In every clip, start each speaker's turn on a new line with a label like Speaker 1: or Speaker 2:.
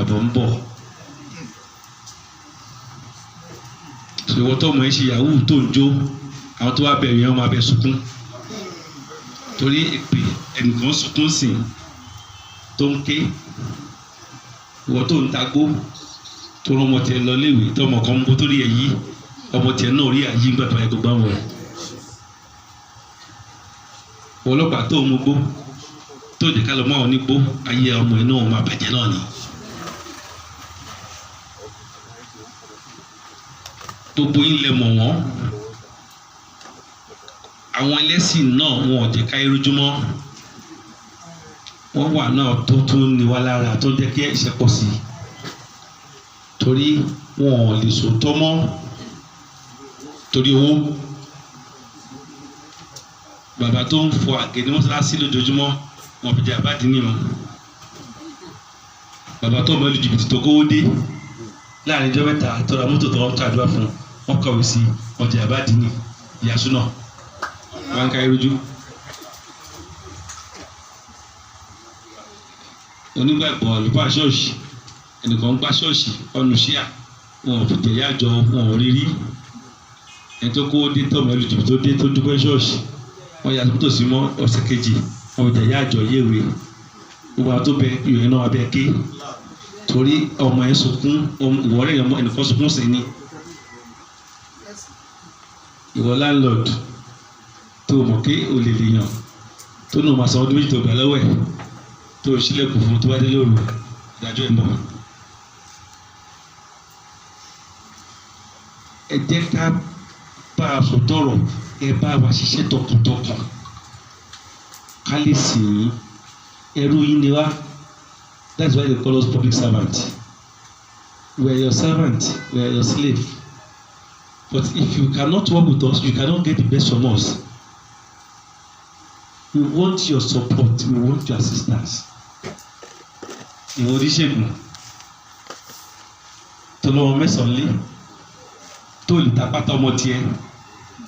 Speaker 1: àbọ̀ ń bọ̀. Ìwọ tó mọ̀ ẹ́ ṣe yahoo tó ń jó àwọn tó wá bẹ̀rẹ̀ yẹn wọ́n máa bẹ sunkún torí èpè ẹnìkan sunkún sí tó ń ké. Ìwọ tó ń tagbó tó rán ọmọ tiẹ̀ lọ léèwé tó ọmọ kan ń bó tó rí ẹ̀ yí ọmọ tiẹ̀ náà rí àyí gbàgbà ẹ̀ tó gbá wọn. Ọlọ́pàá tó ń mugbó tó jẹ́ ká lọ mọ́ àwọn onígbó ayé ọmọ ẹ̀ náà máa bàjẹ́ náà ni. Gbogbo yín lẹ mọ̀ wọ́n. Àwọn ẹlẹ́sìn náà wọn ò jẹ́ ká irújúmọ́. Wọ́n wà náà tó tún ní wá lára tó jẹ́ kí ẹ̀ṣẹ̀ pọ̀ sí i. Torí wọn ò lè sòótọ́ mọ́ torí owó. Bàbá tó ń fọ àgé ní mọ́sálásí lójoojúmọ́ wọn fi jẹ́ àbádìní wọn. Bàbá tó mọ ìlú jìbìtì tó kówó dé láàrin ọjọ́ mẹ́ta tó ra mọ́tò tó ń tàdúrà fún wọn kọ̀wé sí ọjà àbádìní ìyàsú náà wọn ká irújú. Onígbàgbọ́ àlùfáà ṣọ́ọ̀ṣì ẹnìkan ń gbá ṣọ́ọ̀ṣì ọ̀nù ṣíà wọn ò fi jẹ̀yà àjọ wọn ò rí rí. Ẹni tó kówó dé tọ̀mọ̀ ìlú jìbìtì tó dé tó dúpẹ́ ṣọ́ọ̀ṣì wọ́n yà tó sí mọ́ ọ̀sẹ̀ kejì wọn ò jẹ̀yà àjọ yéwèé. Gbogbo àwọn tó bẹ ìròyìn náà abẹ́ ké torí ọmọ ẹ̀ sunkún ìwọ́rẹ́ ẹnìkan sunkún sí ni. Ìwọ landlord tó mọ̀ pé o lè lè yàn tó nù máa san ọdún méjì tó gbà lọ́wọ́ ẹ̀ tó o sílẹ̀kùn fún tó bá dé lóru ìdájọ́ ẹ̀ mọ̀. Ẹ jẹ́ ká bá a sọ tọrọ ẹ bá wa ṣiṣẹ́ tọkàntọkàn ká lè sìn yín. Ẹrú yín ni wá. That's why they call us public servant. We are your servant, we are your slave. But if you cannot work with us, you cannot get the best from us. We want your support, we want your assistance. Ìwọ oníṣègùn tó lọ́wọ́ mẹ́sàn-án lé tó lè ta pátá ọmọ tiẹ̀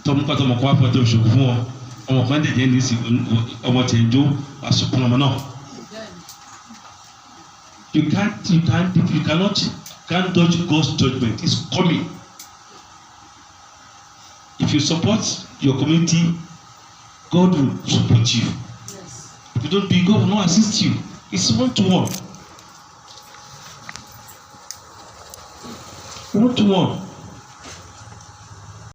Speaker 1: tó mú pátá ọmọ kan wá fún ẹ tó ṣògùn fún ọ ọmọ kan dẹ̀dẹ̀ ní sí ọmọ tiẹ̀ ń jó àsopọ̀ ọmọ náà. You can't dodge God's judgment. It's coming. If you support your community, God will support you. Yes. If you don't do it, God will not assist you. It's 1-to-1. 1-to-1.